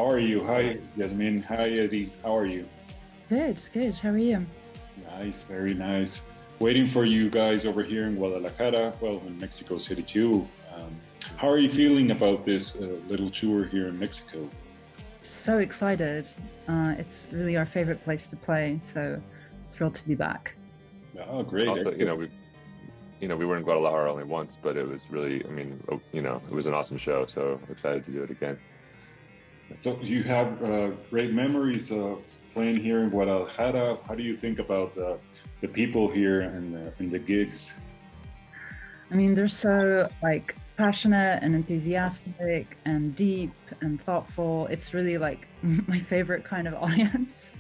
How are you? Hi, Jasmine. Hi, Eddie. How are you? Good, good. How are you? Nice, very nice. Waiting for you guys over here in Guadalajara, well, in Mexico City too. How are you feeling about this little tour here in Mexico? So excited. It's really our favorite place to play, so thrilled to be back. Oh, great. Also, we were in Guadalajara only once, but it was really, it was an awesome show. So excited to do it again. So you have great memories of playing here in Guadalajara. How do you think about the people here and the gigs? I mean, they're so like passionate and enthusiastic and deep and thoughtful. It's really like my favorite kind of audience.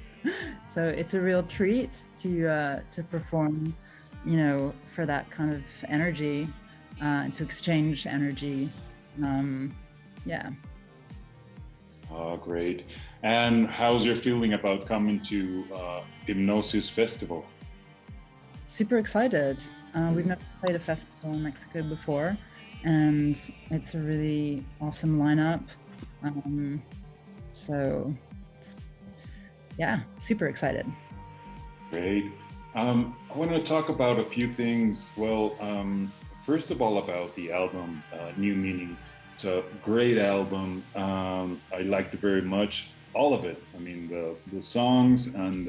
So it's a real treat to perform, for that kind of energy, and to exchange energy. Yeah. Oh, great. And how's your feeling about coming to Hypnosis Festival? Super excited. We've never played a festival in Mexico before, and it's a really awesome lineup. So, yeah, super excited. Great. I want to talk about a few things. Well, first of all, about the album, New Meaning. It's a great album. I liked it very much, all of it. I mean, the songs and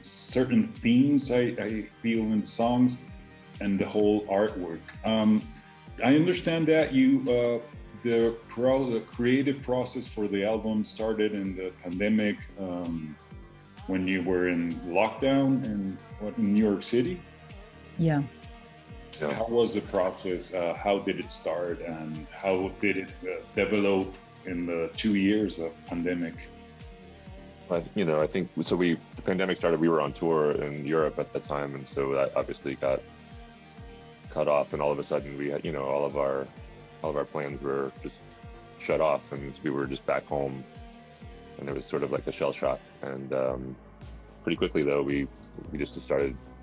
certain themes I feel in the songs and the whole artwork. I understand that the creative process for the album started in the pandemic when you were in lockdown in New York City. Yeah. How was the process? How did it start, and how did it develop in the 2 years of pandemic? I think so. The pandemic started. We were on tour in Europe at the time, and so that obviously got cut off. And all of a sudden, we had, all of our plans were just shut off, and we were just back home. And it was sort of like a shell shock. And pretty quickly, though, we just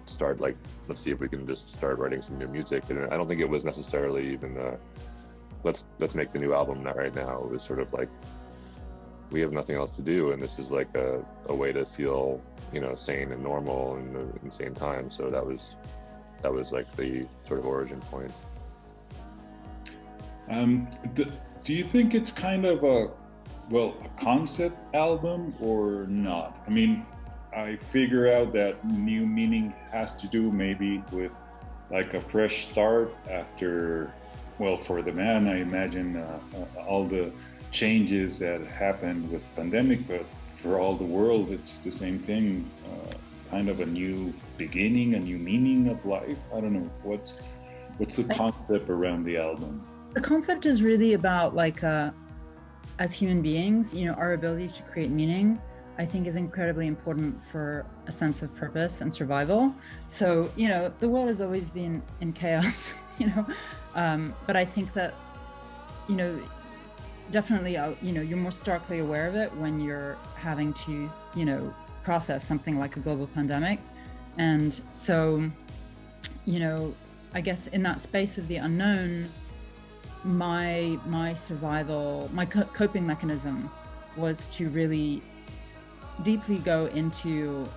start like, let's see if we can just start writing some new music. And I don't think it was necessarily even let's make the new album not right now. It was sort of like, we have nothing else to do, and this is like a way to feel sane and normal in the same time. So that was like the sort of origin point. Do you think it's kind of a concept album or not? I mean, I figure out that New Meaning has to do maybe with like a fresh start after, for the man, I imagine all the changes that happened with pandemic, but for all the world, it's the same thing, kind of a new beginning, a new meaning of life. I don't know, what's the concept around the album? The concept is really about like, as human beings, our ability to create meaning, I think, is incredibly important for a sense of purpose and survival. So, the world has always been in chaos, but I think that, definitely, you're more starkly aware of it when you're having to, process something like a global pandemic. And so, I guess in that space of the unknown, my survival, my coping mechanism was to really deeply go into,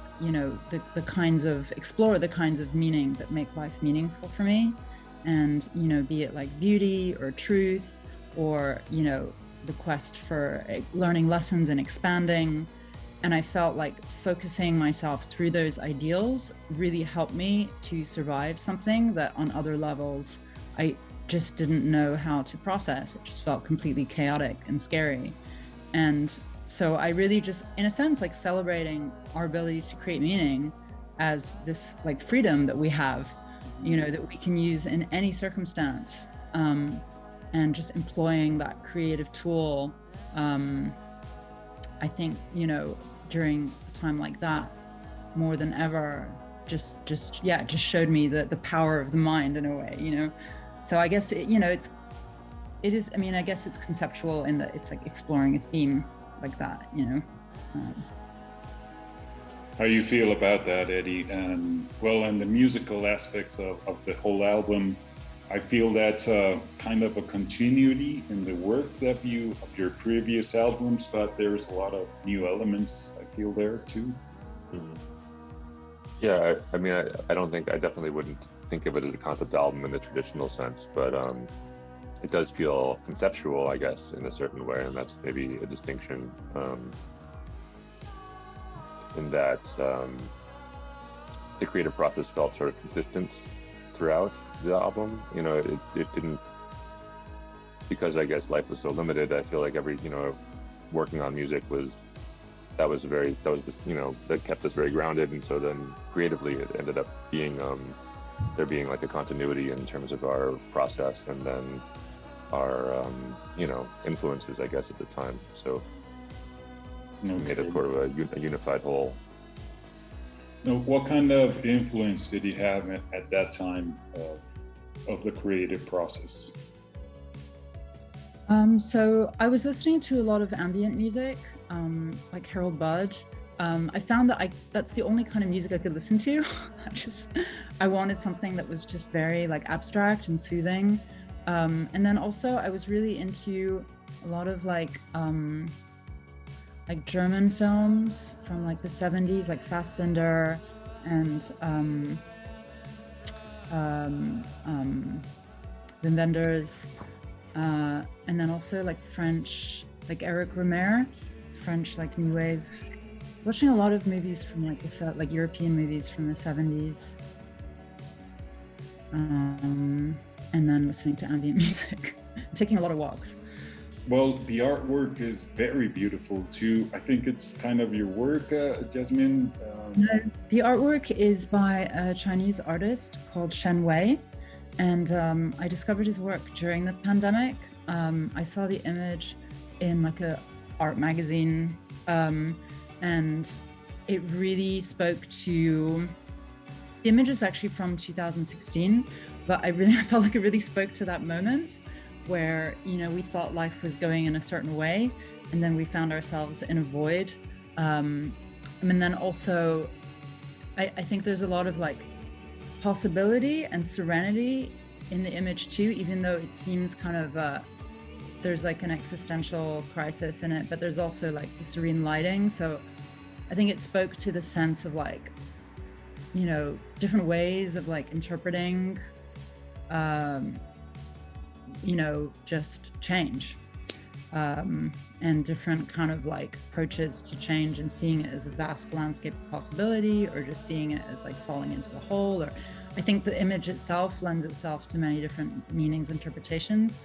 explore the kinds of meaning that make life meaningful for me. And, be it like beauty or truth or, the quest for learning lessons and expanding. And I felt like focusing myself through those ideals really helped me to survive something that on other levels, I just didn't know how to process. It just felt completely chaotic and scary. And so I really just, in a sense, like celebrating our ability to create meaning as this like freedom that we have, that we can use in any circumstance, and just employing that creative tool. I think, during a time like that, more than ever, just showed me the power of the mind in a way, So I guess, it is, I mean, I guess it's conceptual in that it's like exploring a theme like that, How you feel about that, Eddie? And the musical aspects of the whole album, I feel that's kind of a continuity in the work that of your previous albums, but there's a lot of new elements I feel there too. Mm-hmm. Yeah, I mean, I don't think, I definitely wouldn't think of it as a concept album in the traditional sense, but it does feel conceptual, I guess, in a certain way, and that's maybe a distinction in that the creative process felt sort of consistent throughout the album. You know, it didn't, because I guess life was so limited, I feel like every, you know, working on music that was just, you know, that kept us very grounded. And so then creatively it ended up being, there being like a continuity in terms of our process and then our, you know, influences, I guess, at the time. So it made it sort of a unified whole. Now, what kind of influence did you have at that time of the creative process? So I was listening to a lot of ambient music, like Harold Budd. I found that that's the only kind of music I could listen to. I wanted something that was just very like abstract and soothing. And then also I was really into a lot of like German films from like the 70s, like Fassbinder and Wim Wenders, and then also like French, like Eric Romer, French like new wave. Watching a lot of movies from like European movies from the 70s, and then listening to ambient music, taking a lot of walks. Well, the artwork is very beautiful too. I think it's kind of your work, Jasmine. No, the artwork is by a Chinese artist called Shen Wei, and I discovered his work during the pandemic. I saw the image in like a art magazine, and it really spoke to. The image is actually from 2016, but I felt like it really spoke to that moment where, you know, we thought life was going in a certain way, and then we found ourselves in a void. And then also, I think there's a lot of like possibility and serenity in the image too, even though it seems kind of, there's like an existential crisis in it, but there's also like the serene lighting. So I think it spoke to the sense of like, you know, different ways of like interpreting, you know, just change, and different kind of like approaches to change, and seeing it as a vast landscape of possibility, or just seeing it as like falling into the hole. Or I think the image itself lends itself to many different meanings, interpretations,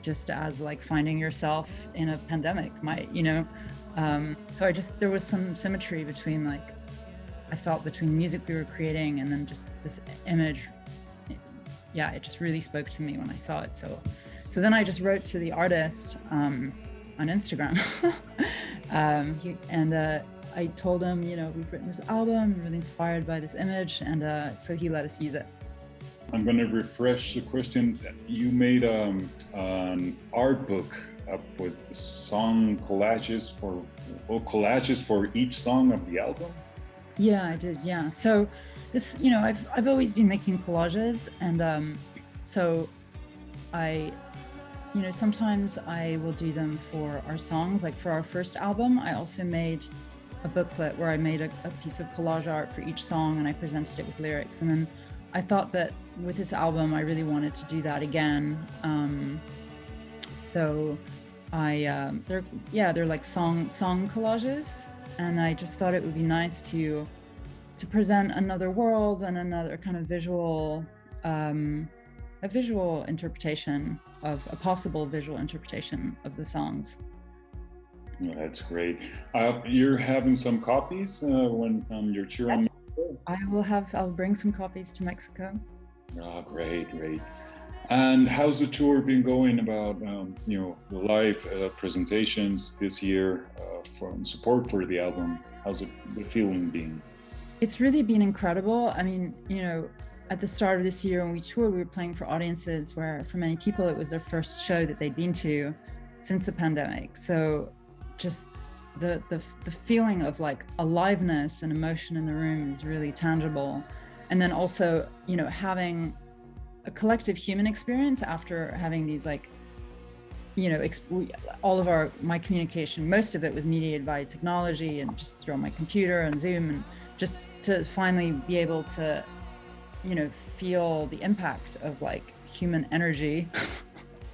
just as like finding yourself in a pandemic might, you know. So there was some symmetry between like, I felt between music we were creating and then just this image. Yeah, it just really spoke to me when I saw it. So then I just wrote to the artist on Instagram, and I told him, you know, we've written this album, I'm really inspired by this image, and so he let us use it. I'm going to refresh the question. You made an art book up with song collages for each song of the album? Yeah, I did. Yeah. So this, you know, I've always been making collages, and so I, you know, sometimes I will do them for our songs. Like for our first album, I also made a booklet where I made a piece of collage art for each song, and I presented it with lyrics. And then I thought that with this album, I really wanted to do that again. So they're like song collages, and I just thought it would be nice to present another world and another kind of visual, a visual interpretation of a possible visual interpretation of the songs. Yeah, that's great. You're having some copies when you're touring? Yes, I'll bring some copies to Mexico. Oh, great. And how's the tour been going about, you know, the live presentations this year for support for the album? How's the feeling been? It's really been incredible. I mean, you know, at the start of this year when we toured, we were playing for audiences where for many people, it was their first show that they'd been to since the pandemic. So just the feeling of like aliveness and emotion in the room is really tangible. And then also, you know, having a collective human experience after having these like, you know, all of my communication, most of it was mediated by technology and just through my computer and Zoom, and just to finally be able to, you know, feel the impact of like human energy,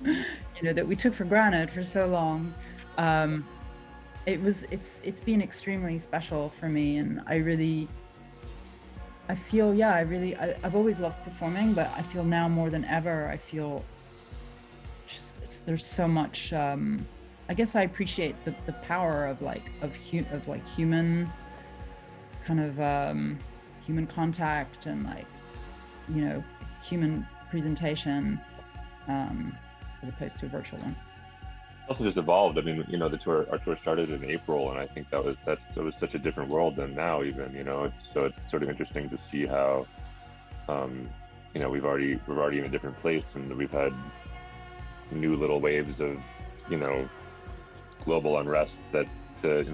you know, that we took for granted for so long. It's been extremely special for me, and I feel, yeah, I've always loved performing, but I feel now more than ever, I feel just, there's so much, I guess I appreciate the power of human kind of, human contact and like, you know, human presentation, as opposed to a virtual one. Also just evolved. I mean, you know, our tour started in April, and I think that was such a different world than now even, you know. It's sort of interesting to see how, you know, we're already in a different place, and we've had new little waves of, you know, global unrest that to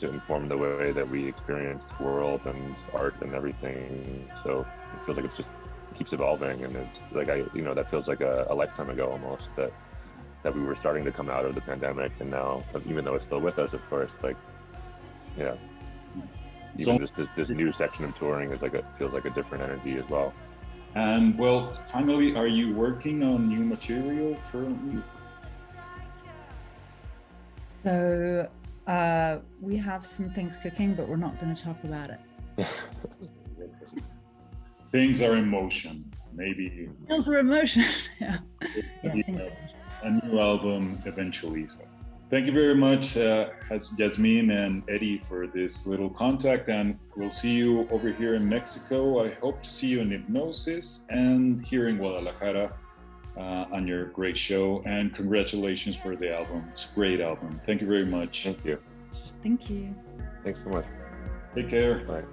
inform the way that we experience the world and art and everything. So it feels like it keeps evolving, and it's like, you know, that feels like a lifetime ago almost, that we were starting to come out of the pandemic, and now, even though it's still with us, of course, like, yeah, even this new section of touring is feels like a different energy as well. And well, finally, are you working on new material currently? So we have some things cooking, but we're not going to talk about it. Things are in motion, maybe. Things are in motion. Yeah. A new album eventually. So thank you very much, Jasmine and Eddie, for this little contact, and we'll see you over here in Mexico. I hope to see you in Hipnosis and here in Guadalajara on your great show, and congratulations for the album. It's a great album. Thank you very much. Thank you. Thank you. Thanks so much. Take care. Bye.